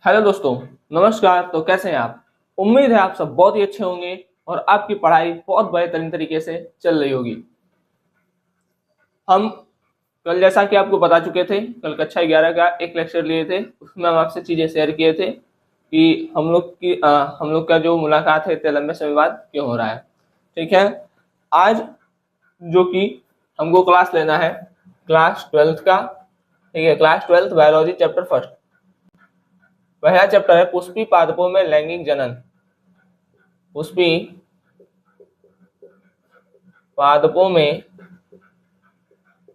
Hello दोस्तों, नमस्कार। तो कैसे हैं आप? उम्मीद है आप सब बहुत ही अच्छे होंगे और आपकी पढ़ाई बहुत बेहतरीन तरीके से चल रही होगी। हम कल जैसा कि आपको बता चुके थे, कल कक्षा 11 का एक लेक्चर लिए थे। उसमें हम आपसे चीज़ें शेयर किए थे कि हम लोग का जो मुलाकात है इतने लंबे समय बाद क्यों हो रहा है। ठीक है, आज जो कि हमको क्लास लेना है क्लास 12th का। ठीक है, class 12th biology chapter first. पहला चैप्टर है पुष्पी पादपों में लैंगिक जनन। पुष्पी पादपों में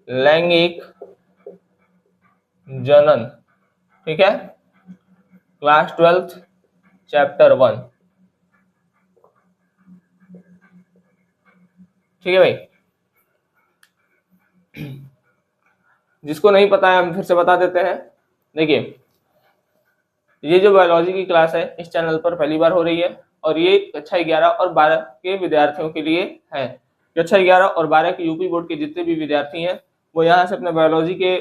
लैंगिक जनन। ठीक है, क्लास 12th चैप्टर 1। ठीक है भाई, जिसको नहीं पता है हम फिर से बता देते हैं। देखिए, ये जो बायोलॉजी की क्लास है इस चैनल पर पहली बार हो रही है और ये कक्षा 11 और 12 के विद्यार्थियों के लिए है। कक्षा 11 और 12 के यूपी बोर्ड के जितने भी विद्यार्थी हैं वो यहाँ से अपने बायोलॉजी के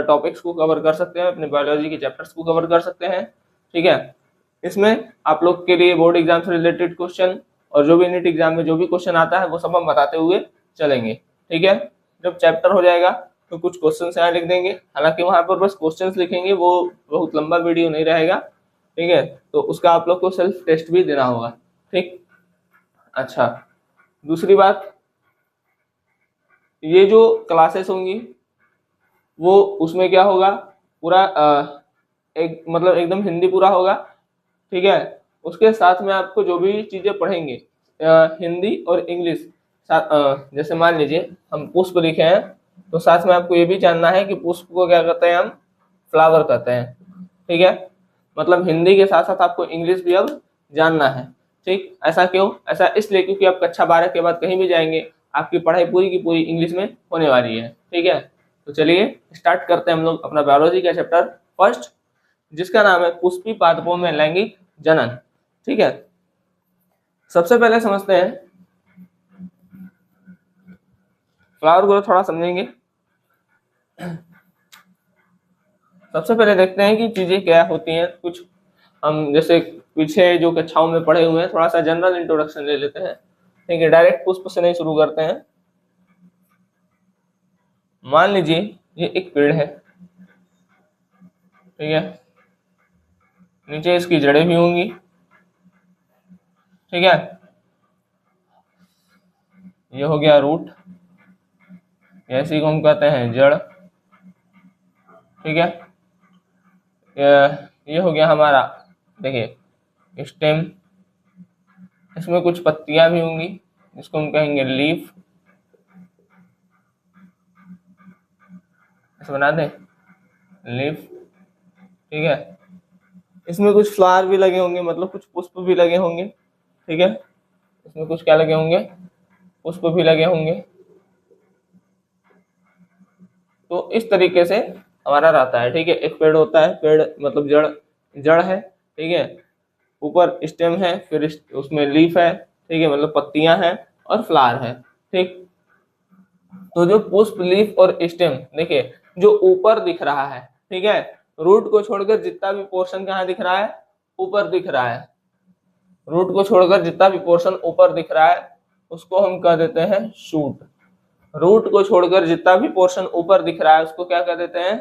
टॉपिक्स को कवर कर सकते हैं, अपने बायोलॉजी के चैप्टर्स को कवर कर सकते हैं। ठीक है, इसमें आप लोग के लिए बोर्ड एग्जाम से रिलेटेड क्वेश्चन और जो भी नीट एग्जाम में जो भी क्वेश्चन आता है वो सब हम बताते हुए चलेंगे। ठीक है, जब चैप्टर हो जाएगा तो कुछ क्वेश्चन यहाँ लिख देंगे, हालांकि वहां पर बस क्वेश्चंस लिखेंगे, वो बहुत लंबा वीडियो नहीं रहेगा। ठीक है, तो उसका आप लोग को सेल्फ टेस्ट भी देना होगा। ठीक, अच्छा, दूसरी बात, ये जो क्लासेस होंगी वो उसमें क्या होगा, पूरा एक मतलब एकदम हिंदी पूरा होगा। ठीक है, उसके साथ में आपको जो भी चीजें पढ़ेंगे हिंदी और इंग्लिश जैसे मान लीजिए हम पुष्प लिखे हैं तो साथ में आपको ये भी जानना है कि पुष्प को क्या कहते हैं, हम फ्लावर कहते हैं। ठीक है, मतलब हिंदी के साथ साथ आपको इंग्लिश भी अब जानना है। ठीक, ऐसा क्यों? ऐसा इसलिए क्योंकि आप कक्षा 12 के बाद कहीं भी जाएंगे आपकी पढ़ाई पूरी की पूरी इंग्लिश में होने वाली है। ठीक है, तो चलिए स्टार्ट करते हैं हम लोग अपना बायोलॉजी का चैप्टर फर्स्ट, जिसका नाम है पुष्पी पादपों में लैंगिक जनन। ठीक है, सबसे पहले समझते हैं, फ्लावर को थोड़ा समझेंगे। सबसे पहले देखते हैं कि चीजें क्या होती हैं। कुछ हम जैसे पीछे जो कक्षाओं में पढ़े हुए हैं थोड़ा सा जनरल इंट्रोडक्शन ले लेते हैं। ठीक है, डायरेक्ट पुष्प से नहीं शुरू करते हैं। मान लीजिए ये एक पेड़ है। ठीक है, नीचे इसकी जड़ें भी होंगी। ठीक है, ये हो गया रूट, इसी को हम कहते हैं जड़। ठीक है, ये हो गया हमारा, देखिए, स्टेम। इसमें कुछ पत्तियां भी होंगी जिसको हम कहेंगे लीफ। ऐसे बना दें, लीफ। ठीक है, इसमें कुछ फ्लावर भी लगे होंगे, मतलब कुछ पुष्प भी लगे होंगे। ठीक है, इसमें कुछ क्या लगे होंगे, पुष्प भी लगे होंगे। तो इस तरीके से हमारा रहता है। ठीक है, एक पेड़ होता है, पेड़ मतलब जड़, जड़ है। ठीक है, ऊपर स्टेम है, फिर उसमें लीफ है। ठीक है, मतलब पत्तियां हैं और फ्लावर है। ठीक, तो जो पुष्प, लीफ और स्टेम, देखिए जो ऊपर दिख रहा है, ठीक है, रूट को छोड़कर जितना भी पोर्शन कहाँ दिख रहा है, ऊपर दिख रहा है। रूट को छोड़कर जितना भी पोर्शन ऊपर दिख रहा है उसको हम कह देते हैं शूट। रूट को छोड़कर जितना भी पोर्शन ऊपर दिख रहा है उसको क्या कह देते हैं,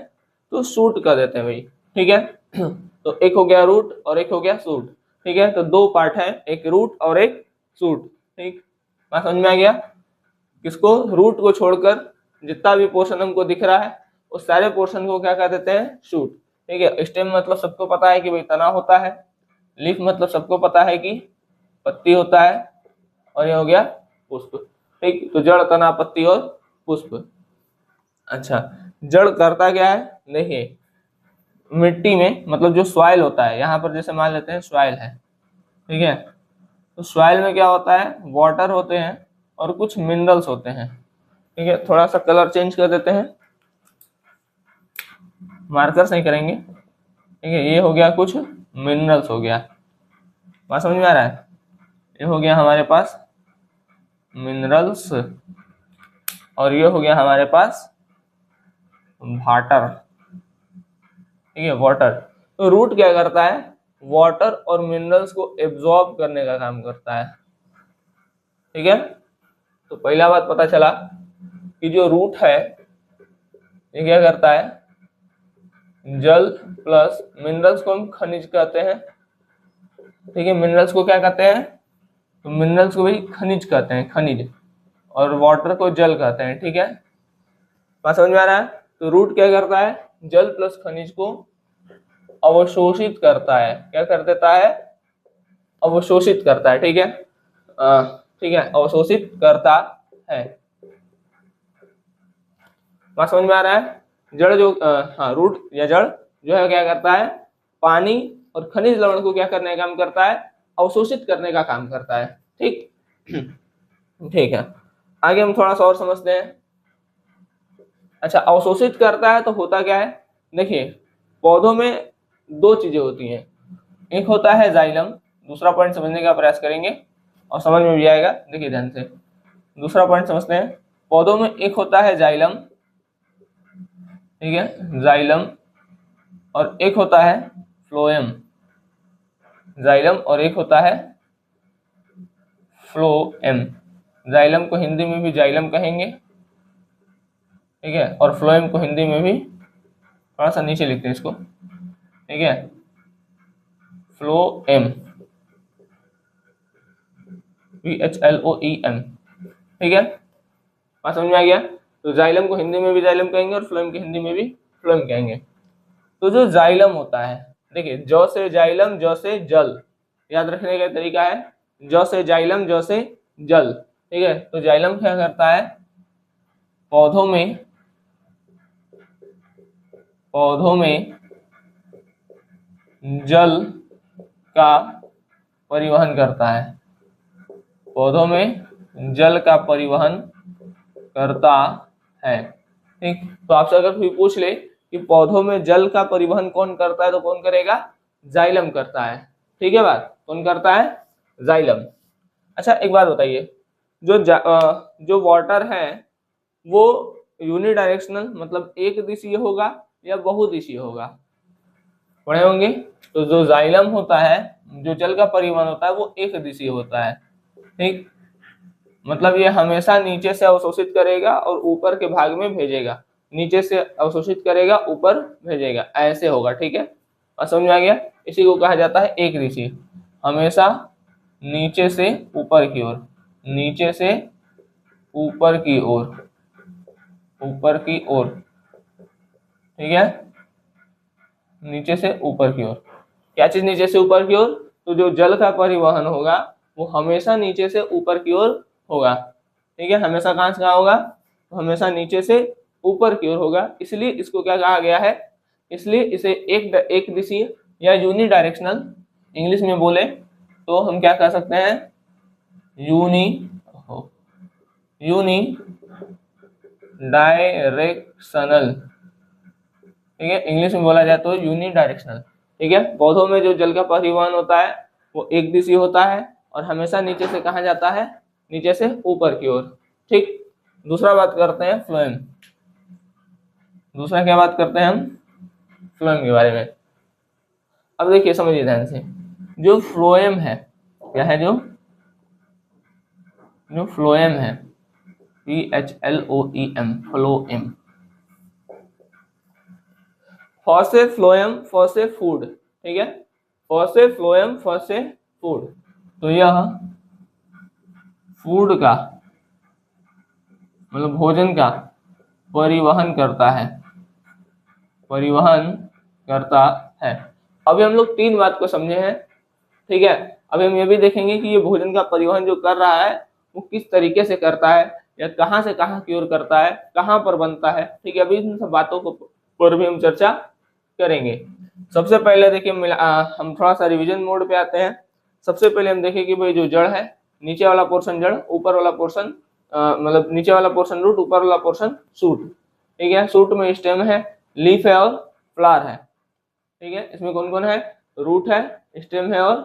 तो शूट कह देते हैं भाई। ठीक है, तो एक हो गया रूट और एक हो गया शूट। ठीक है, तो दो पार्ट है, एक रूट और एक शूट। ठीक, बात समझ में आ गया? किसको? रूट को छोड़कर जितना भी पोर्शन हमको दिख रहा है उस सारे पोर्शन को क्या कह देते हैं, शूट। ठीक है, स्टेम मतलब सबको पता है कि भाई तना होता है। लीफ मतलब सबको पता है कि पत्ती होता है। और ये हो गया पुष्प। ठीक, तो जड़, तना, पत्ती और पुष्प। अच्छा, जड़ करता क्या है, देखिए मिट्टी में, मतलब जो सॉइल होता है, यहाँ पर जैसे मान लेते हैं सॉइल है। ठीक है, तो सॉइल में क्या होता है, वाटर होते हैं और कुछ मिनरल्स होते हैं। ठीक है, थोड़ा सा कलर चेंज कर देते हैं, मार्कर से ही करेंगे। ठीक है, ये हो गया कुछ मिनरल्स हो गया। बात समझ में आ रहा है? ये हो गया हमारे पास मिनरल्स और ये हो गया हमारे पास वाटर। ठीक है, वाटर। तो रूट क्या करता है, वाटर और मिनरल्स को एब्जॉर्ब करने का काम करता है, ठीक है। तो पहला बात पता चला कि जो रूट है ये क्या करता है, जल प्लस मिनरल्स को हम खनिज कहते हैं, ठीक है। मिनरल्स को क्या कहते हैं, तो मिनरल्स को भी खनिज कहते हैं, खनिज, और वाटर को जल कहते हैं, ठीक है। बात समझ में आ रहा है। तो रूट क्या करता है, जल प्लस खनिज को अवशोषित करता है, क्या कर देता है, अवशोषित करता है, ठीक है। ठीक है, अवशोषित करता है। बात समझ में आ रहा है। जड़ जो हाँ, रूट या जड़ जो है क्या करता है, पानी और खनिज लवण को क्या करने का काम करता है, अवशोषित करने का काम करता है, ठीक। ठीक है, आगे हम थोड़ा सा और समझते हैं। अच्छा, अवशोषित करता है तो होता क्या है, देखिए पौधों में दो चीजें होती हैं, एक होता है जाइलम, दूसरा पॉइंट समझने का प्रयास करेंगे और समझ में भी आएगा, देखिए ध्यान से। दूसरा पॉइंट समझते हैं, पौधों में एक होता है जाइलम, ठीक है, जाइलम, और एक होता है फ्लोएम। जाइलम और एक होता है फ्लोएम। जाइलम को हिंदी में भी जाइलम कहेंगे, ठीक है, और फ्लोएम को हिंदी में भी, थोड़ा सा नीचे लिखते हैं इसको, ठीक है, फ्लोएम, VHLOEM, ठीक है। बात समझ में आ गया। तो जाइलम को हिंदी में भी जाइलम कहेंगे और फ्लोएम की हिंदी में भी फ्लोएम कहेंगे। तो जो जाइलम होता है, देखिए जौ से जाइलम, जौ से जल, याद रखने का तरीका है, जौ से जाइलम, जौ से जल, ठीक है। तो जाइलम क्या करता है, पौधों में जल का परिवहन करता है, पौधों में जल का परिवहन करता है, ठीक। तो आपसे अगर कोई पूछ ले कि पौधों में जल का परिवहन कौन करता है, तो कौन करेगा, जाइलम करता है, ठीक है। बात कौन करता है, जाइलम। अच्छा एक बात बताइए, जो वाटर है वो यूनिडायरेक्शनल मतलब एक दिशीय होगा या बहुदिशीय होगा, पढ़े होंगे। तो जो जाइलम होता है, जो जल का परिवहन होता है वो एक दिशीय होता है, ठीक। मतलब ये हमेशा नीचे से अवशोषित करेगा और ऊपर के भाग में भेजेगा, नीचे से अवशोषित करेगा ऊपर भेजेगा, ऐसे होगा, ठीक है। और समझ में आ गया। इसी को कहा जाता है एक दिशीय, हमेशा नीचे से ऊपर की ओर, नीचे से ऊपर की ओर, ऊपर की ओर, ठीक है, नीचे से ऊपर की ओर। क्या चीज नीचे से ऊपर की ओर, तो जो जल का परिवहन होगा वो हमेशा नीचे से ऊपर की ओर होगा, ठीक है। हमेशा कहां से कहां होगा, तो हमेशा नीचे से ऊपर की ओर होगा, इसलिए इसको क्या कहा गया है, इसलिए इसे एक दिशीय या यूनी डायरेक्शनल, इंग्लिश में बोले तो हम क्या कह सकते हैं, यूनी डायरेक्शनल, ठीक है। इंग्लिश में बोला जाए तो यूनी डायरेक्शनल, ठीक है। पौधों में जो जल का परिवहन होता है वो एक दिशीय होता है और हमेशा नीचे से कहा जाता है, नीचे से ऊपर की ओर, ठीक। दूसरा बात करते हैं फ्लोएम। दूसरा क्या बात करते हैं हम, फ्लोएम के बारे में। अब देखिए समझिए ध्यान से, जो फ्लोएम है, क्या है, जो फ्लोएम है, PHLOEM, phloem, Fosse phloem, Fosse food, ठीक है, फॉसे फ्लोएम, फॉसे फूड। तो यह फूड का मतलब भोजन का परिवहन करता है, परिवहन करता है। अभी हम लोग तीन बात को समझे हैं, ठीक है। अभी हम ये भी देखेंगे कि ये भोजन का परिवहन जो कर रहा है वो किस तरीके से करता है, या कहां से कहां की ओर करता है, कहां पर बनता है, ठीक है। अभी इन सब बातों को पर भी हम चर्चा करेंगे। सबसे पहले देखिए हम थोड़ा सा रिवीजन मोड पे आते हैं। सबसे पहले हम देखें कि भाई जो जड़ है, नीचे वाला पोर्शन जड़, ऊपर वाला पोर्शन मतलब नीचे वाला पोर्शन रूट, ऊपर वाला पोर्शन शूट, ठीक है। शूट में स्टेम है, लीफ है और फ्लावर है, ठीक है। इसमें कौन कौन है, रूट है, स्टेम है और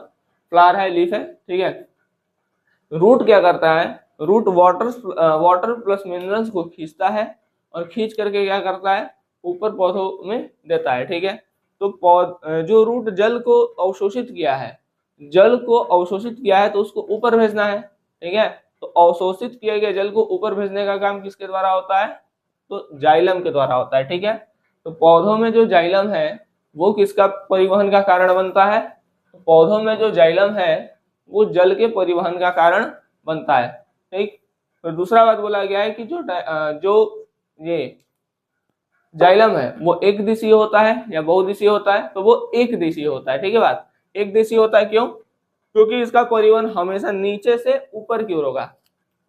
फ्लावर है, लीफ है, ठीक है। रूट क्या करता है, रूट वाटर प्लस मिनरल्स को खींचता है और खींच करके क्या करता है, ऊपर पौधों में देता है, ठीक है। तो जो रूट जल को अवशोषित किया है, जल को अवशोषित किया है तो उसको ऊपर भेजना है, ठीक है। तो अवशोषित किए गए जल को ऊपर भेजने का काम किसके द्वारा होता है, तो जाइलम के द्वारा होता है, ठीक है। तो पौधों में जो जाइलम है वो किसका परिवहन का कारण बनता है, तो पौधों में जो जाइलम है वो जल के परिवहन का कारण बनता है, ठीक। फिर दूसरा बात बोला गया है कि जो ये जाइलम है वो एक दिशीय होता है या बहुदिशीय होता है, तो वो एक दिशीय होता है, ठीक है। बात एक दिशीय होता है क्यों, क्योंकि इसका परिवहन हमेशा नीचे से ऊपर की ओर होगा,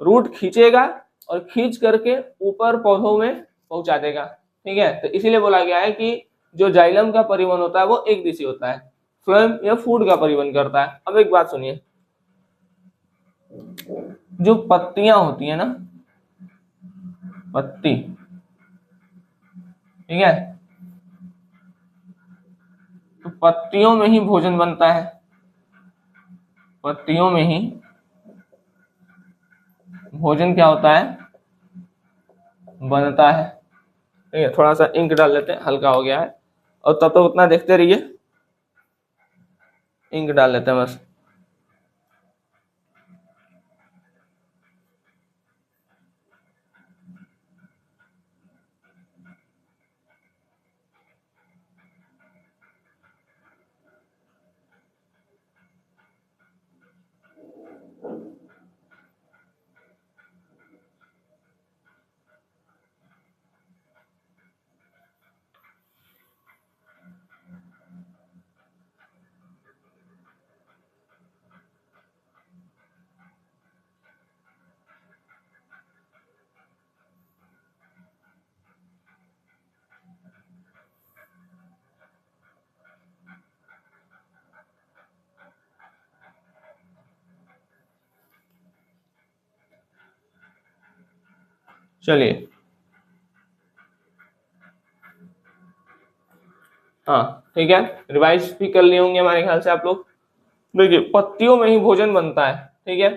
रूट खींचेगा और खींच करके ऊपर पौधों में पहुंचा देगा, ठीक है। तो इसीलिए बोला गया है कि जो जाइलम का परिवहन होता है वो एक दिशीय होता है, फ्लोएम या फूड का परिवहन करता है। अब एक बात सुनिए, जो पत्तियां होती है ना, पत्ती, ठीक है, तो पत्तियों में ही भोजन बनता है, पत्तियों में ही भोजन क्या होता है, बनता है, ठीक है। थोड़ा सा इंक डाल लेते हैं, हल्का हो गया है, और तब तो उतना देखते रहिए, इंक डाल लेते हैं बस। चलिए, हाँ ठीक है, रिवाइज भी कर लिए होंगे हमारे ख्याल से आप लोग। देखिए, पत्तियों में ही भोजन बनता है, ठीक है,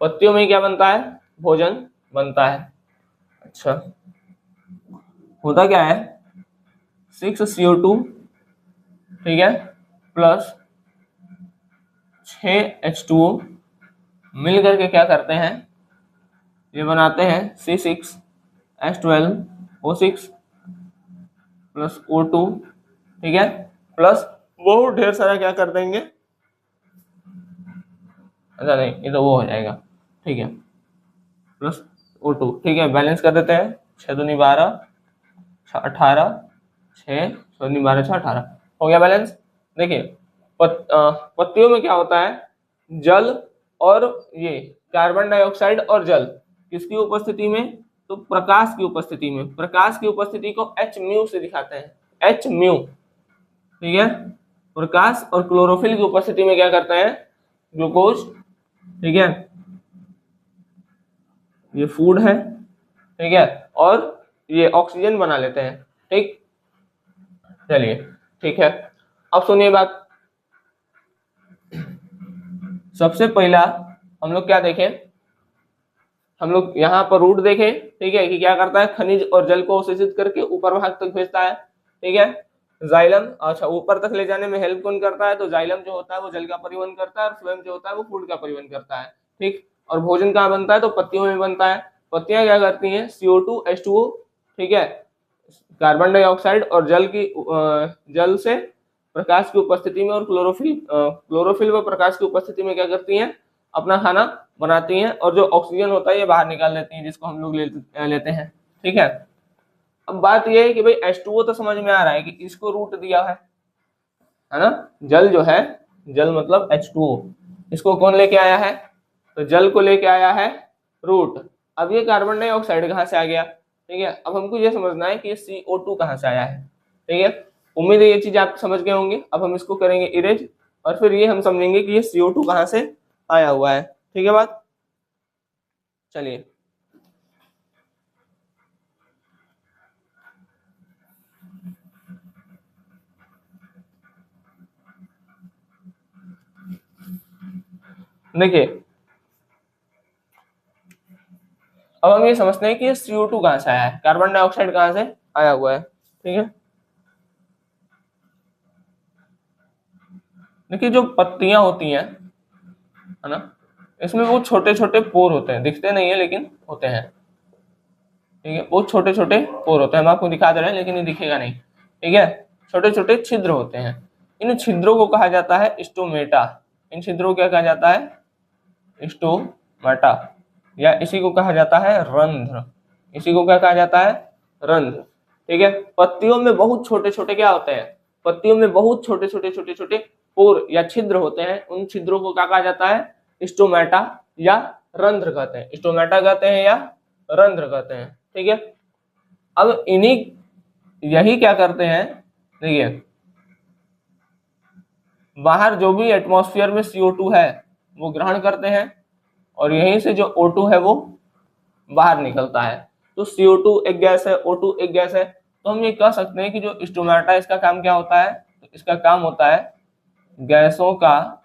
पत्तियों में ही क्या बनता है, भोजन बनता है। अच्छा, होता क्या है, 6CO2, ठीक है, प्लस 6H2O मिल करके क्या करते हैं, ये बनाते हैं C6H12O6 प्लस O2, ठीक है, प्लस बहुत ढेर सारा क्या कर देंगे, अच्छा नहीं, ये तो वो हो जाएगा, ठीक है, प्लस O2, ठीक है, बैलेंस कर देते हैं, 6 दूनी 12, 18, 6 दूनी 12, 6 18 हो गया बैलेंस। देखिए, पत्तियों में क्या होता है, जल और ये कार्बन डाइऑक्साइड और जल किसकी उपस्थिति में, तो प्रकाश की उपस्थिति में, प्रकाश की उपस्थिति को H म्यू से दिखाते हैं, H म्यू, ठीक है। प्रकाश और क्लोरोफिल की उपस्थिति में क्या करते हैं, ग्लूकोज, ठीक है, ये फूड है, ठीक है, और ये ऑक्सीजन बना लेते हैं, ठीक। चलिए, ठीक है, अब सुनिए बात, सबसे पहला हम लोग क्या देखें, हम लोग यहाँ पर रूट देखें, ठीक है, कि क्या करता है, खनिज और जल को अवशोषित करके ऊपर भाग तक भेजता है, ठीक है। जाइलम, अच्छा, ऊपर तक ले जाने में हेल्प कौन करता है, तो जाइलम जो होता है वो जल का परिवहन करता है, और फ्लोएम जो होता है वो फूड का परिवहन करता है, ठीक। और भोजन कहाँ बनता है, तो पत्तियों में बनता है। पत्तियां क्या करती हैं, CO2 H2O, ठीक है, कार्बन डाइऑक्साइड और जल से प्रकाश की उपस्थिति में और क्लोरोफिल व प्रकाश की उपस्थिति में क्या करती हैं, अपना खाना बनाती हैं, और जो ऑक्सीजन होता है ये बाहर निकाल लेती हैं, जिसको हम लोग लेते हैं, ठीक है। अब बात ये है कि भाई H2O तो समझ में आ रहा है कि इसको रूट दिया है ना, जल जो है, जल मतलब H2O, इसको कौन लेके आया है, तो जल को लेके आया है रूट। अब ये कार्बन डाइऑक्साइड कहाँ से आ गया, ठीक है, अब हमको ये समझना है कि ये CO2 कहाँ से आया है, ठीक है। उम्मीद है ये चीज आप समझ गए होंगे। अब हम इसको करेंगे इरेज, और फिर ये हम समझेंगे कि ये CO2 कहाँ से आया हुआ है, ठीक है बात। चलिए, देखिए, अब हम ये समझते हैं कि ये CO2 कहाँ से आया है, कार्बन डाइऑक्साइड कहाँ से आया हुआ है, ठीक है। देखिए जो पत्तियां होती हैं, है ना, इसमें वो छोटे छोटे पोर होते हैं, दिखते नहीं है लेकिन होते हैं। ठीक है, बहुत छोटे छोटे पोर होते हैं, हम आपको दिखा दे रहे हैं लेकिन ये दिखेगा नहीं। ठीक है, छोटे छोटे छिद्र होते हैं। इन छिद्रों को कहा जाता है स्टोमेटा। इन छिद्रों को क्या कहा जाता है? स्टोमेटा, या इसी को कहा जाता है रंध्र। इसी को क्या कहा जाता है? रंध्र। ठीक है, पत्तियों में बहुत छोटे छोटे क्या होते हैं? पत्तियों में बहुत छोटे छोटे छोटे छोटे पोर या छिद्र होते हैं। उन छिद्रों को क्या कहा जाता है? स्टोमेटा या रंध्र कहते हैं। स्टोमेटा कहते हैं या रंध्र कहते हैं। ठीक है, अब इन्हीं यही क्या करते हैं, देखिए बाहर जो भी एटमॉस्फेयर में CO2 है वो ग्रहण करते हैं, और यहीं से जो O2 है वो बाहर निकलता है। तो CO2 एक गैस है, O2 एक गैस है, तो हम ये कह सकते हैं कि जो स्टोमेटा, इसका काम क्या होता है? तो इसका काम होता है गैसों का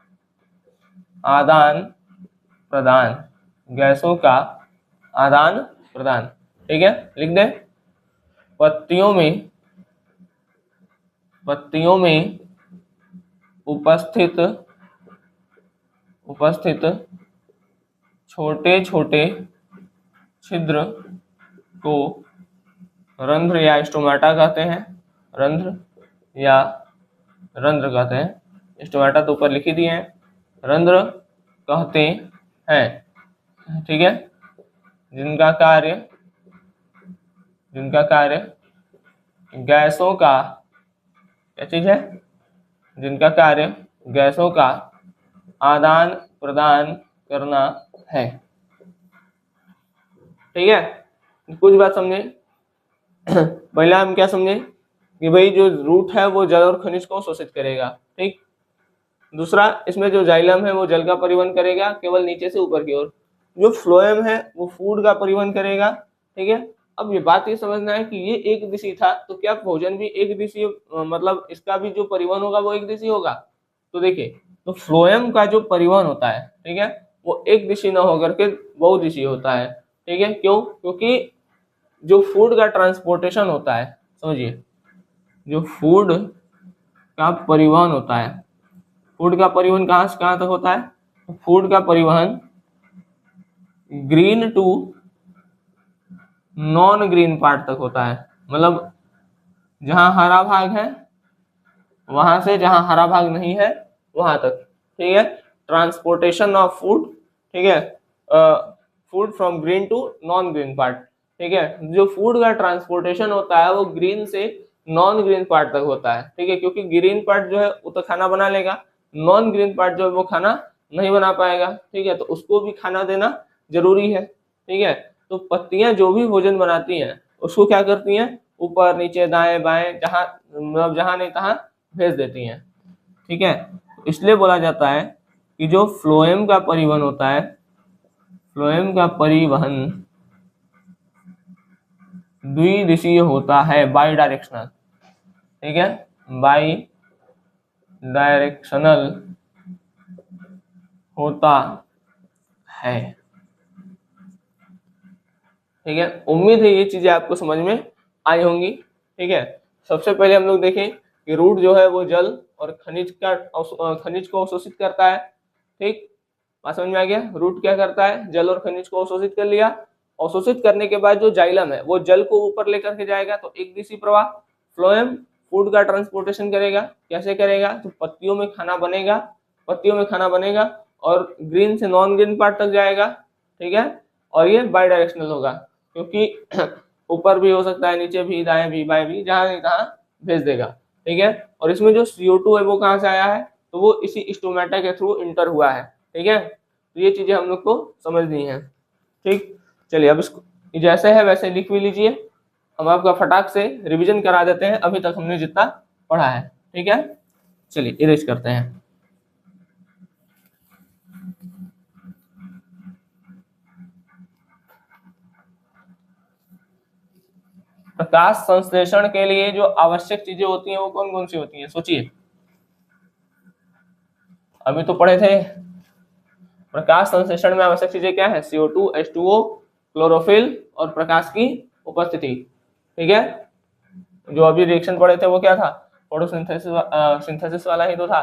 आदान प्रदान। गैसों का आदान प्रदान। ठीक है, लिख दें, पत्तियों में उपस्थित छोटे छोटे छिद्र को रंध्र या स्टोमेटा कहते हैं। रंध्र या रंध्र कहते हैं। स्टोमेटा तो ऊपर लिख ही दिए हैं, रंध्र कहते हैं। ठीक है, जिनका कार्य गैसों का, क्या चीज है? जिनका कार्य गैसों का आदान प्रदान करना है। ठीक है, कुछ बात समझे? पहला हम क्या समझे कि भाई जो रूट है वो जल और खनिज को शोषित करेगा। ठीक, दूसरा, इसमें जो जाइलम है वो जल का परिवहन करेगा केवल नीचे से ऊपर की ओर। जो फ्लोएम है वो फूड का परिवहन करेगा। ठीक है, अब ये बात ये समझना है कि ये एक दिशी था, तो क्या भोजन भी एक दिशी, मतलब इसका भी जो परिवहन होगा वो एक दिशी होगा? तो देखिए, तो फ्लोएम का जो परिवहन होता है, ठीक है, वो एक दिशी न होकर के बहुदिशी होता है। ठीक है, क्यों? क्योंकि जो फूड का ट्रांसपोर्टेशन होता है, समझिए, जो फूड का परिवहन होता है, फूड का परिवहन कहाँ से कहाँ तक होता है? फूड का परिवहन green to non green part तक होता है। मतलब जहां हरा भाग है वहां से जहां हरा भाग नहीं है वहां तक। ठीक है, ट्रांसपोर्टेशन ऑफ फूड। ठीक है, food from green to non green part. ठीक है, जो फूड का ट्रांसपोर्टेशन होता है वो ग्रीन से नॉन ग्रीन पार्ट तक होता है। ठीक है, क्योंकि ग्रीन पार्ट जो है वो तो खाना बना लेगा, नॉन ग्रीन पार्ट जो है वो खाना नहीं बना पाएगा। ठीक है, तो उसको भी खाना देना जरूरी है। ठीक है, तो पत्तियां जो भी भोजन बनाती हैं उसको क्या करती हैं? ऊपर नीचे दाएं बाएं, जहां मतलब जहां नहीं तहां भेज देती हैं। ठीक है, इसलिए बोला जाता है कि जो फ्लोएम का परिवहन होता है, फ्लोएम का परिवहन द्विदिशीय होता है, बाई डायरेक्शनल। ठीक है, बाई डायरेक्शनल होता है। ठीक है, उम्मीद है ये चीजें आपको समझ में आई होंगी। ठीक है, सबसे पहले हम लोग देखें कि रूट जो है वो जल और खनिज को अवशोषित करता है। ठीक, बात समझ में आ गया? रूट क्या करता है? जल और खनिज को अवशोषित कर लिया। अवशोषित करने के बाद जो जाइलम है वो जल को ऊपर लेकर के जाएगा, तो एक दिशी प्रवाह। फ्लोएम फूड का ट्रांसपोर्टेशन करेगा। कैसे करेगा? तो पत्तियों में खाना बनेगा और ग्रीन से नॉन ग्रीन पार्ट तक जाएगा। ठीक है, और ये बाई डायरेक्शनल होगा, क्योंकि ऊपर भी हो सकता है, नीचे भी, दाएं भी, बाएं भी, जहां नहीं तहां भेज देगा। ठीक है, और इसमें जो CO2 है वो कहाँ से आया है? तो वो इसी स्टोमेटा के थ्रू इंटर हुआ है। ठीक है, तो ये चीजें हम लोग को समझनी है। ठीक, चलिए अब इसको जैसे है वैसे लिख भी लीजिए। हम आपका फटाक से रिवीजन करा देते हैं अभी तक हमने जितना पढ़ा है। ठीक है, चलिए इरेज करते हैं। प्रकाश संश्लेषण के लिए जो आवश्यक चीजें होती हैं वो कौन कौन सी होती हैं? सोचिए, अभी तो पढ़े थे। प्रकाश संश्लेषण में आवश्यक चीजें क्या है? CO2, H2O, क्लोरोफिल और प्रकाश की उपस्थिति। ठीक है, जो अभी रिएक्शन पढ़े थे वो क्या था? फोटोसिंथेसिस सिंथेसिस वाला ही तो था।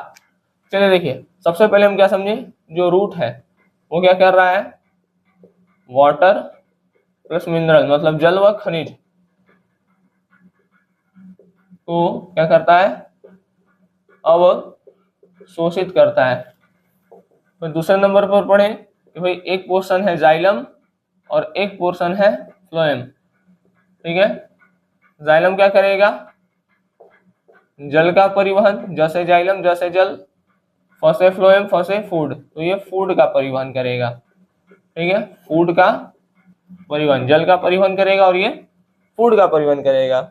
चलिए देखिए, सबसे पहले हम क्या समझे, जो रूट है वो क्या कर रहा है, वाटर प्लस मिनरल मतलब जल व खनिज को क्या करता है, अवशोषित करता है। फिर दूसरे नंबर पर पढ़े कि भाई एक पोर्शन है जाइलम और एक पोर्शन है फ्लोएम। ठीक है, जाइलम क्या करेगा, जल का परिवहन, जैसे जाइलम जैसे जल, फसे फ्लोएम फसे फूड, तो ये फूड का परिवहन करेगा। ठीक है, फूड का परिवहन, जल का परिवहन करेगा और ये फूड का परिवहन करेगा।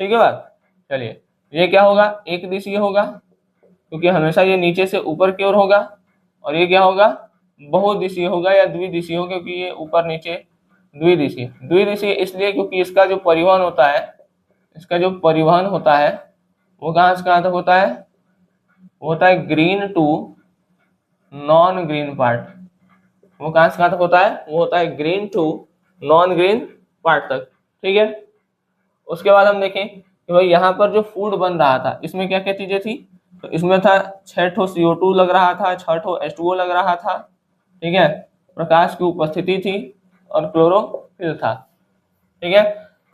ठीक है बात। चलिए, ये क्या होगा, एक दिशीय होगा क्योंकि हमेशा ये नीचे से ऊपर की ओर होगा, और ये क्या होगा, बहुदिशीय होगा या द्विदिशीय होगा क्योंकि ये ऊपर नीचे द्विदिशीय। द्विदिशीय इसलिए क्योंकि इसका जो परिवहन होता है, इसका जो परिवहन होता है वो कहाँ से कहाँ तक होता है, वो होता है green to non green part. वो कहाँ से कहाँ तक होता है, वो होता है green to non green part तक। ठीक है, उसके बाद हम देखें कि भाई यहाँ पर जो फूड बन रहा था इसमें क्या क्या चीजें थी, तो इसमें था 6 ठो CO2 लग रहा था, 6 ठो H2O लग रहा था। ठीक है, प्रकाश की उपस्थिति थी और क्लोरोफिल था। ठीक है,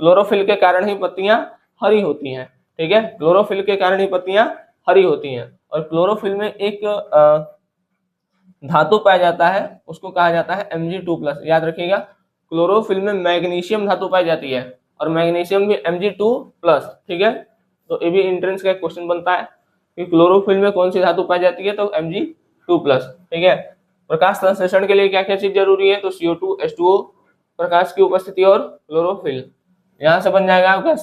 क्लोरोफिल के कारण ही पत्तियां हरी होती हैं। ठीक है, क्लोरोफिल के कारण ही पत्तियां हरी होती हैं। और क्लोरोफिल में एक धातु पाया जाता है, उसको कहा जाता है Mg2+। याद रखिएगा, क्लोरोफिल में मैग्नीशियम धातु पाई जाती है और मैग्नीशियम भी Mg2+। ठीक है, तो ये भी एंट्रेंस का एक क्वेश्चन बनता है कि क्लोरोफिल में कौन सी धातु पाई जाती है, तो Mg2+। ठीक है, प्रकाश संश्लेषण के लिए क्या क्या चीज जरूरी है, तो CO2 H2O, प्रकाश की उपस्थिति और क्लोरोफिल। यहाँ से बन जाएगा आपका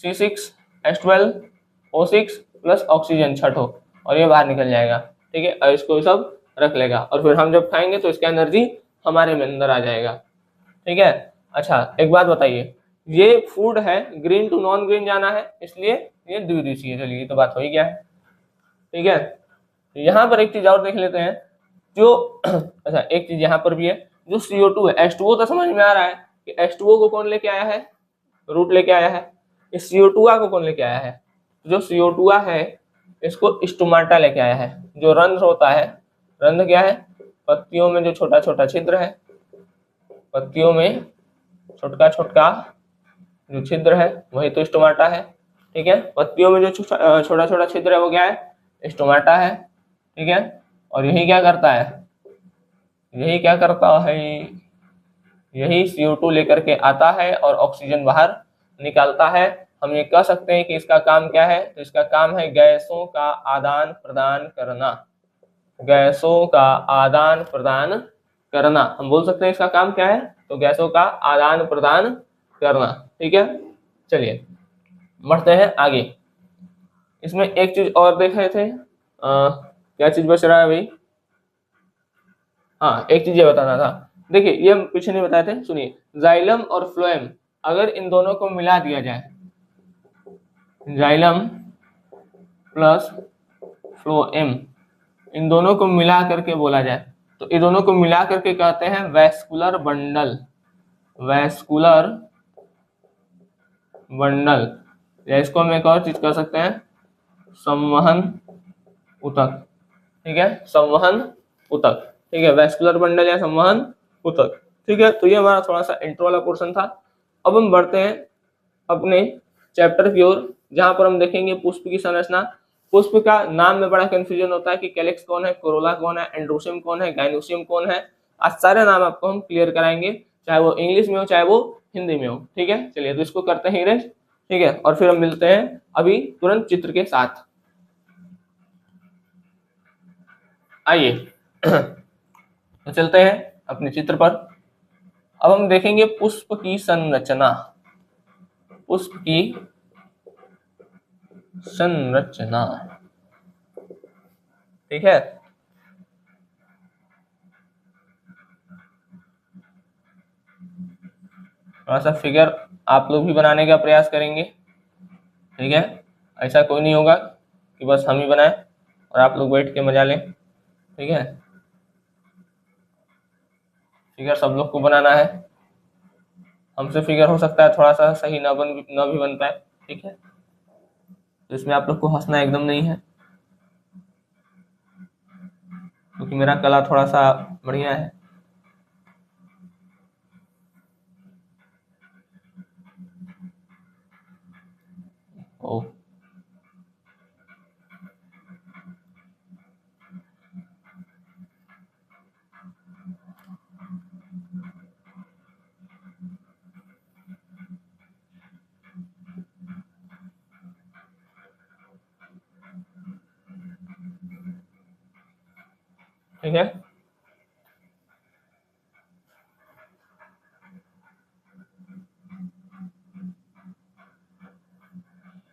C6H12O6 प्लस ऑक्सीजन छठो, और ये बाहर निकल जाएगा। ठीक है, और इसको सब रख लेगा और फिर हम जब खाएंगे तो इसका एनर्जी हमारे में अंदर आ जाएगा। ठीक है, अच्छा एक बात बताइए, ये फूड है, ग्रीन टू नॉन ग्रीन जाना है इसलिए ये द्विदिशीय। चलिए, ये तो बात हो ही गया है। ठीक है, यहाँ पर एक चीज और देख लेते हैं, जो अच्छा एक चीज यहाँ पर भी है, जो CO2 है, H2O तो समझ में आ रहा है कि H2O को कौन लेके आया है, रूट लेके आया है। इस CO2 को कौन लेके आया है, जो CO2 है इसको स्टोमाटा लेके आया है। जो रंध्र होता है, रंध्र क्या है, पत्तियों में जो छोटा छोटा छिद्र है, पत्तियों में छोटका छोटका जो छिद्र है वही तो स्टोमाटा है। ठीक है, पत्तियों में जो छोटा छोटा छिद्र है वो क्या है, स्टोमाटा है। ठीक है, और यही क्या करता है, यही क्या करता है, यही CO2 लेकर के आता है और ऑक्सीजन बाहर निकालता है। हम ये कह सकते हैं कि इसका काम क्या है, तो इसका काम है गैसों का आदान प्रदान करना। गैसों का आदान प्रदान करना, हम बोल सकते हैं इसका काम क्या है, तो गैसों का आदान प्रदान करना। ठीक है, चलिए बढ़ते हैं आगे। इसमें एक चीज और देख रहे थे, क्या चीज बच रहा है भाई, हाँ एक चीज ये बताना था। देखिए, ये हम पीछे नहीं बताए थे, सुनिए, जाइलम और फ्लोएम अगर इन दोनों को मिला दिया जाए, जाइलम प्लस फ्लोएम, इन दोनों को मिला करके बोला जाए तो इन दोनों को मिला करके कहते हैं वैस्कुलर बंडल। वैस्कुलर बंडल, या इसको हम एक और चीज कह सकते हैं, संवहन ऊतक। ठीक है, संवहन ऊतक। ठीक है, वैस्कुलर बंडल या संवहन ऊतक। ठीक है, तो ये हमारा थोड़ा सा इंट्रो वाला पोर्शन था। अब हम बढ़ते हैं अपने चैप्टर की ओर, जहां पर हम देखेंगे पुष्प की संरचना। पुष्प का नाम में बड़ा कंफ्यूजन होता है कि कैलिक्स कौन है, कोरोला कौन है, एंड्रोसियम कौन है, गाइनोसियम कौन है। आज सारे नाम आपको हम क्लियर कराएंगे, चाहे वो इंग्लिश में हो चाहे वो हिंदी में हो। ठीक है, चलिए तो इसको करते हैं रेस्ट। ठीक है, और फिर हम मिलते हैं अभी तुरंत चित्र के साथ। आइए तो चलते हैं अपने चित्र पर। अब हम देखेंगे पुष्प की संरचना। पुष्प की संरचना, ठीक है। थोड़ा सा फिगर आप लोग भी बनाने का प्रयास करेंगे। ठीक है, ऐसा कोई नहीं होगा कि बस हम ही बनाएं और आप लोग बैठ के मजा लें। ठीक है, फिगर सब लोग को बनाना है। हमसे फिगर हो सकता है थोड़ा सा सही न भी बन पाए। ठीक है, तो इसमें आप लोग को हंसना एकदम नहीं है। क्योंकि मेरा कला थोड़ा सा बढ़िया है। ओ ठीक है,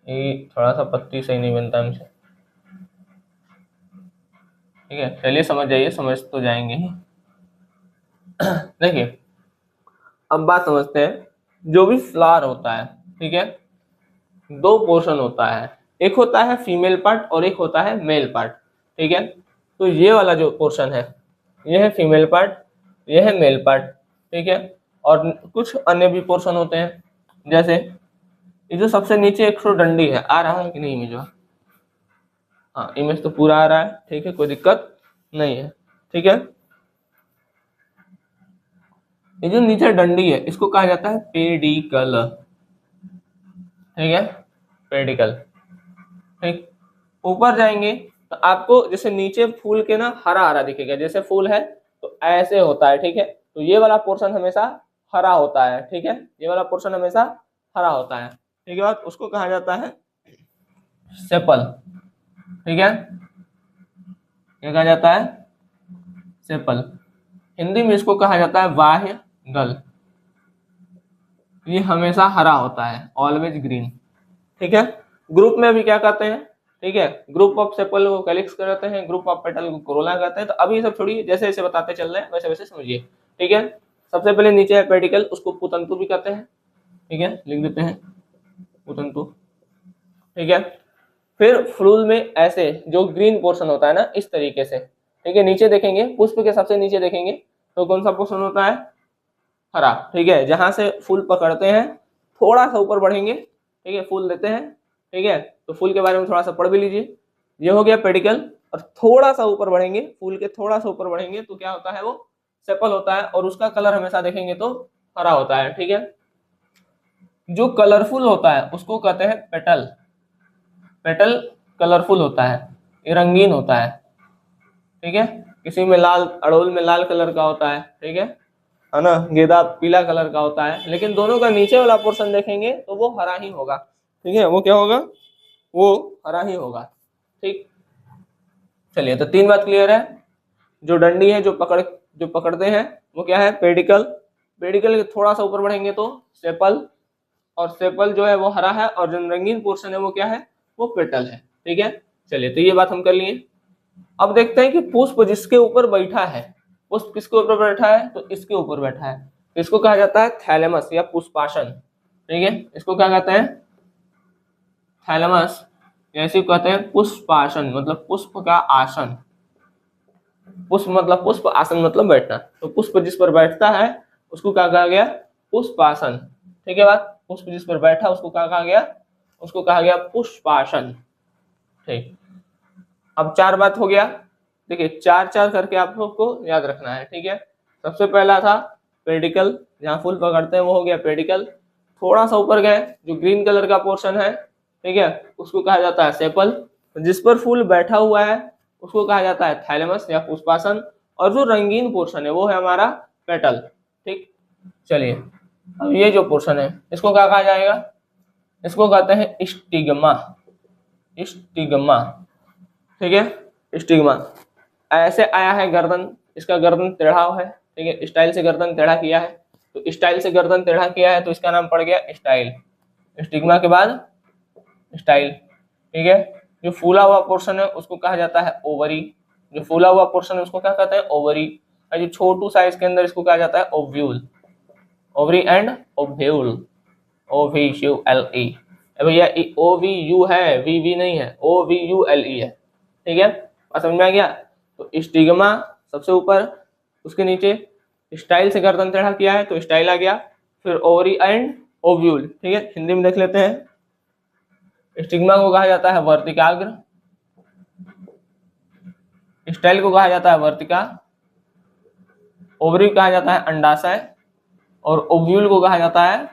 ये थोड़ा सा पत्ती सही नहीं बनता हमसे। ठीक है, चलिए समझ जाइए, समझ तो जाएंगे ही। देखिए अब बात समझते हैं। जो भी फ्लावर होता है, ठीक है, दो पोर्शन होता है, एक होता है फीमेल पार्ट और एक होता है मेल पार्ट। ठीक है, तो ये वाला जो पोर्शन है ये है फीमेल पार्ट, ये है मेल पार्ट। ठीक है, और कुछ अन्य भी पोर्शन होते हैं, जैसे ये जो सबसे नीचे एक ठो डंडी है, आ रहा है कि नहीं इमेज? हाँ, इमेज तो पूरा आ रहा है, ठीक है, कोई दिक्कत नहीं है। ठीक है, ये जो नीचे डंडी है इसको कहा जाता है पेडिकल। ठीक है, पेडिकल। ठीक, ऊपर जाएंगे तो आपको जैसे नीचे फूल के ना हरा हरा दिखेगा, जैसे फूल है तो ऐसे होता है। ठीक है, तो ये वाला पोर्शन हमेशा हरा होता है। ठीक है, ये वाला पोर्शन हमेशा हरा होता है। ठीक है, बात उसको कहा जाता है सेपल। ठीक है, क्या कहा जाता है? सेपल। हिंदी में इसको कहा जाता है बाह्य दल। ये हमेशा हरा होता है, ऑलवेज ग्रीन। ठीक है, ग्रुप में भी क्या कहते हैं? ठीक है, ग्रुप ऑफ सेपल को कैलिक्स कहते हैं, ग्रुप ऑफ पेटल को कोरोला कहते हैं। तो अभी सब छोड़िए, जैसे जैसे बताते चल रहे हैं वैसे वैसे समझिए। ठीक है, सबसे पहले नीचे है पेडिकल, उसको पुतंतु भी कहते हैं। ठीक है, लिख देते हैं पुतंतु। ठीक है, फिर फ्लूल में ऐसे जो ग्रीन पोर्शन होता है ना, इस तरीके से। ठीक है, नीचे देखेंगे, पुष्प के सबसे नीचे देखेंगे तो कौन सा पोर्शन होता है? हरा। ठीक है, जहां से फूल पकड़ते हैं, थोड़ा सा ऊपर बढ़ेंगे, ठीक है, फूल देते हैं। ठीक है, तो फूल के बारे में थोड़ा सा पढ़ भी लीजिए। ये हो गया पेडिकल। और थोड़ा सा ऊपर बढ़ेंगे, फूल के थोड़ा सा ऊपर बढ़ेंगे तो क्या होता है? वो सेपल होता है, और उसका कलर हमेशा देखेंगे तो हरा होता है। ठीक है, जो कलरफुल होता है उसको कहते हैं पेटल। पेटल कलरफुल होता है, ये रंगीन होता है। ठीक है, किसी में लाल, अड़ोल में लाल कलर का होता है। ठीक है ना, गेंदा पीला कलर का होता है, लेकिन दोनों का नीचे वाला पोर्शन देखेंगे तो वो हरा ही होगा। ठीक है, वो क्या होगा? वो हरा ही होगा। ठीक, चलिए, तो तीन बात क्लियर है। जो डंडी है, जो पकड़ते हैं, वो क्या है? पेडिकल। पेडिकल के थोड़ा सा ऊपर बढ़ेंगे तो सेपल, और सेपल जो है वो हरा है, और जो रंगीन पोर्शन है वो क्या है? वो पेटल है। ठीक है, चलिए, तो ये बात हम कर लिए। अब देखते हैं कि पुष्प जिसके ऊपर बैठा है, पुष्प किसके ऊपर बैठा है? तो इसके ऊपर बैठा है, तो इसको कहा जाता है थैलेमस या पुष्पासन। ठीक है, इसको क्या कहते हैं? थैलेमस, या इसी को कहते हैं पुष्पासन, मतलब पुष्प का आसन। पुष्प मतलब पुष्प, आसन मतलब बैठना। तो पुष्प जिस पर बैठता है उसको क्या कहा गया? पुष्पासन। ठीक है बात, पुष्प जिस पर बैठा उसको क्या कहा गया? उसको कहा गया पुष्पासन। ठीक, अब चार बात हो गया। देखिए, चार चार करके आप लोग को याद रखना है। ठीक है, सबसे पहला था पेडिकल, जहाँ फूल पकड़ते हैं वो हो गया पेडिकल। थोड़ा सा ऊपर गए, जो ग्रीन कलर का पोर्शन है, ठीक है, उसको कहा जाता है सेपल। जिस पर फूल बैठा हुआ है उसको कहा जाता है थैलेमस या पुष्पासन। और जो रंगीन पोर्शन है वो है हमारा पेटल। ठीक, चलिए, अब ये जो पोर्शन है इसको क्या कहा जाएगा? इसको कहते हैं स्टिग्मा। स्टिग्मा, ठीक है, स्टिग्मा। ऐसे आया है गर्दन, इसका गर्दन टेढ़ा है। ठीक है, स्टाइल से गर्दन टेढ़ा किया है, तो स्टाइल से गर्दन टेढ़ा किया है तो इसका नाम पड़ गया स्टाइल। स्टिग्मा के बाद स्टाइल। ठीक है, जो फूला हुआ पोर्शन है उसको कहा जाता है ओवरी। जो फूला हुआ पोर्शन है उसको क्या कहते हैं? ओवरी। और जो छोटू साइज के अंदर इसको कहा जाता है ovule. Ovary and ovule, OVULE। भैया OVU है, VV नहीं है, OVULE है। ठीक है, बात समझ में आ गया? तो स्टिग्मा सबसे ऊपर, उसके नीचे स्टाइल से गर्दन टेढ़ा किया है तो स्टाइल आ गया, फिर ओवरी एंड ओव्यूल। ठीक है, हिंदी में देख लेते हैं। स्टिग्मा को कहा जाता है वर्तिकाग्र। स्टाइल को कहा जाता है वर्तिका, ओवरी कहा जाता है अंडाशय, और ओव्यूल को कहा जाता है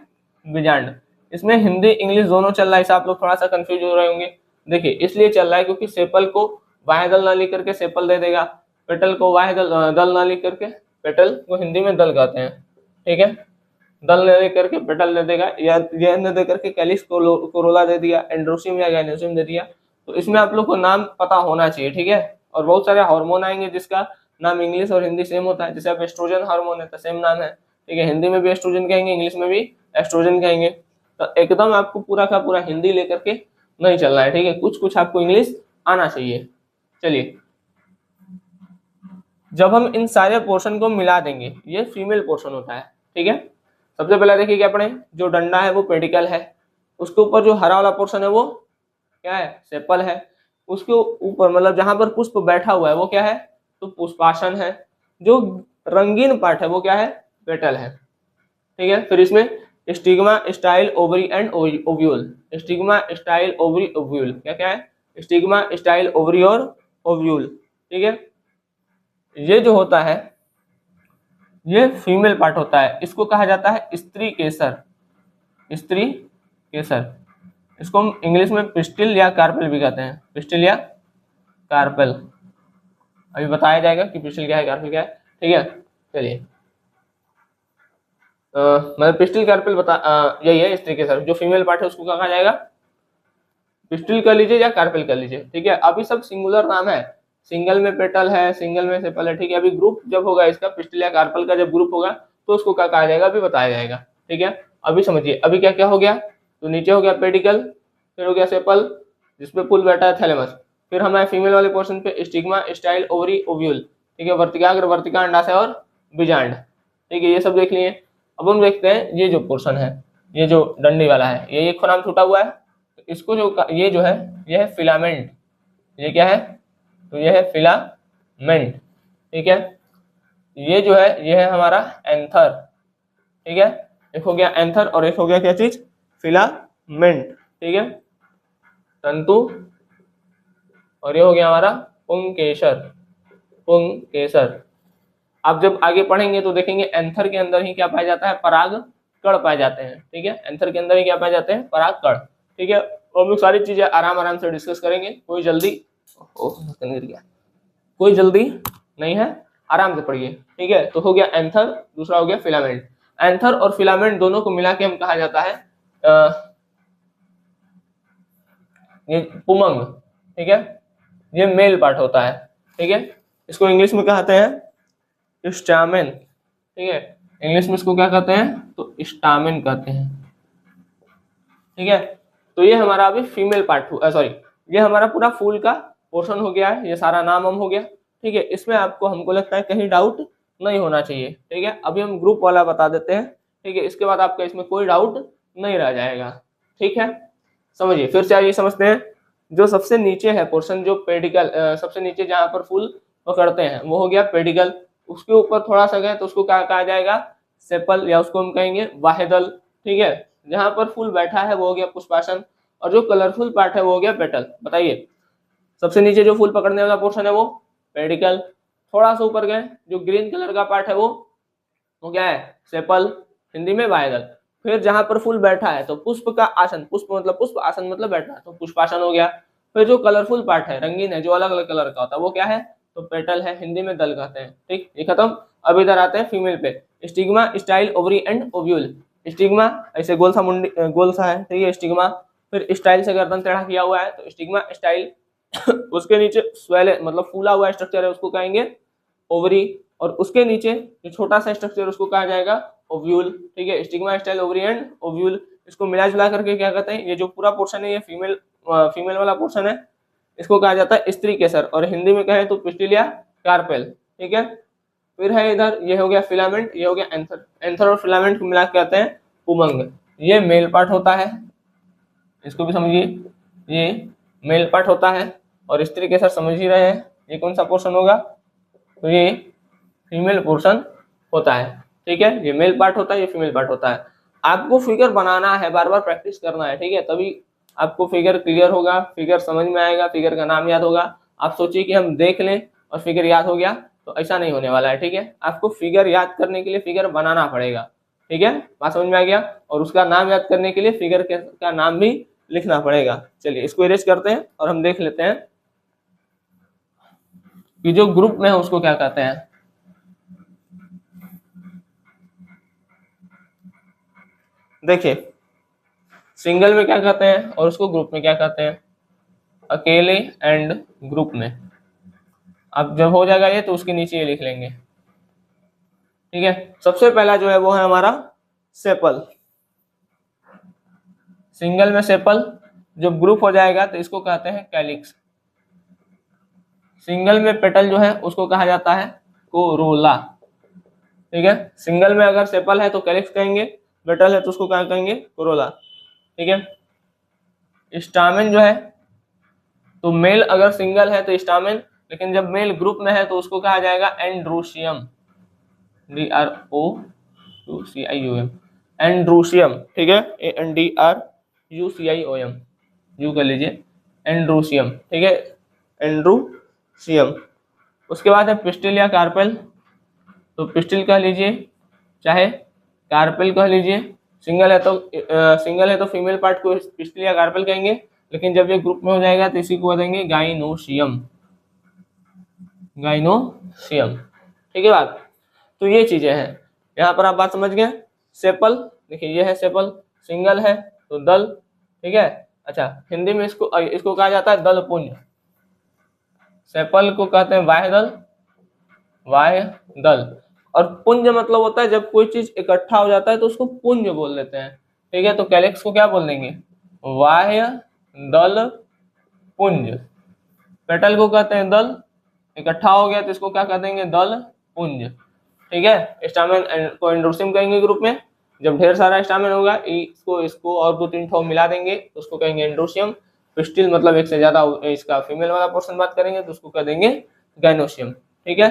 बीजांड। इसमें हिंदी इंग्लिश दोनों चल रहा है, इसे आप लोग थोड़ा सा कंफ्यूज हो रहे होंगे। देखिए इसलिए चल रहा है क्योंकि सेपल को बाह्य दल ना लिख करके सेपल दे देगा, पेटल को बाह्य दल ना लिख करके पेटल को हिंदी में दल कहते हैं, ठीक है। दल ने दे करके पेटल दे देगा, या ये ने दे करके कैलिक्स कोरोला दे दिया, एंड्रोसियम या गाइनोसियम दे दिया। तो इसमें आप लोग को नाम पता होना चाहिए, ठीक है। और बहुत सारे हार्मोन आएंगे जिसका नाम इंग्लिश और हिंदी सेम होता है, जैसे आप एस्ट्रोजन हार्मोन है तो सेम नाम है, ठीक है। हिंदी में भी एस्ट्रोजन कहेंगे, इंग्लिश में भी एस्ट्रोजन कहेंगे। तो एकदम आपको पूरा का पूरा हिंदी लेकर के नहीं चलना है, ठीक है। कुछ कुछ आपको इंग्लिश आना चाहिए। चलिए, जब हम इन सारे पोर्शन को मिला देंगे, ये फीमेल पोर्शन होता है, ठीक है। सबसे पहले देखिए क्या पढ़े, जो डंडा है वो पेडिकल है, उसके ऊपर जो हरा वाला पोर्शन है वो क्या है, सेपल है। उसके ऊपर मतलब जहां पर पुष्प बैठा हुआ है वो क्या है, तो पुष्पासन है। जो रंगीन पार्ट है वो क्या है, पेटल है, ठीक है। फिर इसमें stigma, style, ovary and ovule. Stigma, style, ovary, ovule, क्या क्या है, स्टिग्मा, स्टाइल, ओवरी और ओव्यूल, ठीक है। ये जो होता है ये फीमेल पार्ट होता है, इसको कहा जाता है स्त्री केसर, स्त्री केसर। इसको हम इंग्लिश में पिस्टिल या कार्पेल भी कहते हैं, पिस्टिल या कार्पेल। अभी बताया जाएगा कि पिस्टिल क्या है कार्पेल क्या है, ठीक है। चलिए, मतलब पिस्टिल कार्पेल यही है स्त्री केसर। जो फीमेल पार्ट है उसको कहा जाएगा पिस्टिल कर लीजिए या कार्पेल कर लीजिए, ठीक है। अभी सब सिंगुलर नाम है, सिंगल में पेटल है, सिंगल में सेपल है, ठीक है। अभी ग्रुप जब होगा इसका, पिस्टिल या कार्पेल का जब ग्रुप होगा तो उसको क्या कहा जाएगा अभी बताया जाएगा, ठीक है। अभी समझिए, अभी क्या क्या हो गया, तो नीचे हो गया पेडिकल, फिर हो गया सेपल जिसपे पुल बैठा है थैलेमस, फिर हमारे फीमेल वाले पोर्शन पे स्टिग्मा, स्टाइल, ओवरी, ओव्यूल, ठीक है। वर्तिकाग्र, वर्तिका, अंडाशय और बीजांड, ठीक है। ये सब देख लिए। अब हम देखते हैं ये जो पोर्शन है, ये जो डंडी वाला है, ये एक नाम छूटा हुआ है, इसको जो ये जो है ये है फिलामेंट। ये क्या है, तो ये है फिलामेंट, ठीक है। ये जो है ये है हमारा एंथर, ठीक है। एक हो गया एंथर और एक हो गया क्या चीज, फिलामेंट, ठीक है, तंतु। और ये हो गया हमारा पुंकेसर, पुंकेसर। आप जब आगे पढ़ेंगे तो देखेंगे एंथर के अंदर ही क्या पाया जाता है, पराग कण पाए जाते हैं, ठीक है। एंथर के अंदर ही क्या पाए जाते हैं, पराग कण, ठीक है। तो हम लोग सारी चीजें आराम आराम से डिस्कस करेंगे, कोई जल्दी कोई जल्दी नहीं है, आराम से पढ़िए, ठीक है। तो हो गया एंथर, दूसरा हो गया फिलामेंट। एंथर और फिलामेंट दोनों को मिला के हम कहा जाता है ये पुमंग, ठीक है। ये मेल पार्ट होता है, ठीक है। इसको इंग्लिश में कहते हैं स्टामेन, ठीक है। इंग्लिश में इसको क्या कहते हैं, तो स्टामेन कहते हैं, ठीक है। तो ये हमारा अभी फीमेल पार्ट सॉरी, ये हमारा पूरा फूल का पोर्शन हो गया है, ये सारा नाम हम हो गया, ठीक है। इसमें आपको हमको लगता है कहीं डाउट नहीं होना चाहिए, ठीक है। अभी हम ग्रुप वाला बता देते हैं, ठीक है। इसके बाद आपका इसमें कोई डाउट नहीं रह जाएगा, ठीक है। समझिए, फिर से आइए समझते हैं। जो सबसे नीचे है पोर्शन, जो पेडिकल, सबसे नीचे जहां पर फूल पकड़ते हैं वो हो गया पेडिकल। उसके ऊपर थोड़ा सा गए तो उसको क्या कहा जाएगा, सेपल, या उसको हम कहेंगे वाहेदल, ठीक है। जहां पर फूल बैठा है वो हो गया पुष्पासन, और जो कलरफुल पार्ट है वो हो गया पेटल। बताइए, सबसे नीचे जो फूल पकड़ने वाला पोर्शन है वो पेडिकल, थोड़ा सा ऊपर गए जो ग्रीन कलर का पार्ट है वो क्या है, सेपल, हिंदी में वाहेदल। फिर जहां पर फूल बैठा है तो पुष्प का आसन, पुष्प मतलब पुष्प, आसन मतलब बैठना, तो पुष्पासन हो गया। फिर जो कलरफुल पार्ट है, रंगीन है, जो अलग अलग कलर का होता है वो क्या है, तो पेटल है, हिंदी में दल कहते हैं, ठीक। ये खत्म। अब इधर आते हैं फीमेल पे, stigma, style, ovary and ovule. Stigma ऐसे गोल सा मुंडी, गोल सा है, ठीक है, स्टिग्मा। फिर स्टाइल से गर्दन टेढ़ा किया हुआ है तो स्टिग्मा, स्टाइल। उसके नीचे स्वेले मतलब फूला हुआ स्ट्रक्चर है उसको कहेंगे ओवरी, और उसके नीचे जो छोटा सा स्ट्रक्चर उसको कहा जाएगा ओव्यूल, ठीक है। Stigma, style, ovary and ovule, इसको मिला जुला करके क्या कहते हैं, ये जो पूरा पोर्शन है ये फीमेल वाला पोर्शन है, इसको कहा जाता है स्त्री केसर, और हिंदी में कहें तो पिस्टिल या कार्पेल, ठीक है। फिर है इधर, ये हो गया फिलामेंट, ये हो गया एंथर। एंथर और फिलामेंट को मिला के कहते हैं पुमंग। ये मेल पार्ट होता है, इसको भी समझिए, ये मेल पार्ट होता है। और स्त्री केसर समझ ही रहे हैं, ये कौन सा पोर्शन होगा, तो ये फीमेल पोर्शन होता है, ठीक है। ये मेल पार्ट होता है, ये फीमेल पार्ट होता है। आपको फिगर बनाना है, बार बार प्रैक्टिस करना है, ठीक है, तभी आपको फिगर क्लियर होगा, फिगर समझ में आएगा, फिगर का नाम याद होगा। आप सोचिए कि हम देख लें और फिगर याद हो गया, तो ऐसा नहीं होने वाला है। ठीक है, आपको फिगर याद करने के लिए फिगर बनाना पड़ेगा। ठीक है, बात समझ में आ गया। और उसका नाम याद करने के लिए फिगर का नाम भी लिखना पड़ेगा। चलिए इसको इरेज करते हैं और हम देख लेते हैं कि जो ग्रुप में है उसको क्या कहते हैं। देखिए सिंगल में क्या कहते हैं और उसको ग्रुप में क्या कहते हैं। अकेले एंड ग्रुप में। अब जब हो जाएगा ये तो उसके नीचे ये लिख लेंगे। ठीक है, सबसे पहला जो है वो है हमारा सेपल। सिंगल में सेपल, जब ग्रुप हो जाएगा तो इसको कहते हैं कैलिक्स। सिंगल में पेटल जो है उसको कहा जाता है कोरोला। ठीक है, सिंगल में अगर सेपल है तो कैलिक्स कहेंगे, पेटल है तो उसको क्या कहेंगे, कोरोला। ठीक है, स्टामेन जो है तो मेल अगर सिंगल है तो स्टामेन, लेकिन जब मेल ग्रुप में है तो उसको कहा जाएगा एंड्रोशियम। DROUCIUM, androecium. ठीक है, ANDRUCIOM, यू कर लीजिए, एंड्रोशियम। ठीक है, एंड्रोशियम। उसके बाद है पिस्टिल या कार्पेल, तो पिस्टिल कह लीजिए चाहे कार्पेल कह लीजिए। सिंगल है तो फीमेल पार्ट को पिस्टिल या कार्पेल कहेंगे, लेकिन जब ये ग्रुप में हो जाएगा तो इसी को देंगे गाइनोशियम। गाइनोशियम। ठीक है बात, तो ये चीजें हैं। यहाँ पर आप बात समझ गए। सेपल, देखिए ये है सेपल, सिंगल है तो दल। ठीक है, अच्छा हिंदी में इसको कहा जाता है दल पुंज। सेपल को कहते हैं वाह्य दल, वाह्य दल। और पुंज मतलब होता है जब कोई चीज इकट्ठा हो जाता है तो उसको पुंज बोल देते हैं। ठीक है, तो कैलिक्स को क्या बोल देंगे, वाह्य दल पुंज। पेटल को कहते हैं दल, इकट्ठा हो गया तो इसको क्या कह देंगे, दल पुंज। ठीक है, स्टामेन को एंड्रोसियम कहेंगे ग्रुप में। जब ढेर सारा स्टामेन होगा इसको और 2-3 ठो मिला देंगे तो उसको कहेंगे एंड्रोसियम। पिस्टिल मतलब एक से ज्यादा इसका फीमेल वाला पोर्शन बात करेंगे तो उसको कह देंगे गाइनोशियम। ठीक है,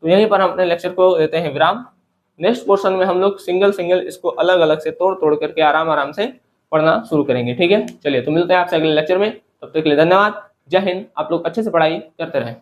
तो यहीं पर हम अपने लेक्चर को देते हैं विराम। नेक्स्ट पोर्शन में हम लोग सिंगल सिंगल इसको अलग अलग से तोड़ तोड़ करके आराम आराम से पढ़ना शुरू करेंगे। ठीक है, चलिए तो मिलते हैं आपसे अगले लेक्चर में, तब तक के लिए धन्यवाद। जय हिंद। आप लोग अच्छे से पढ़ाई करते रहें।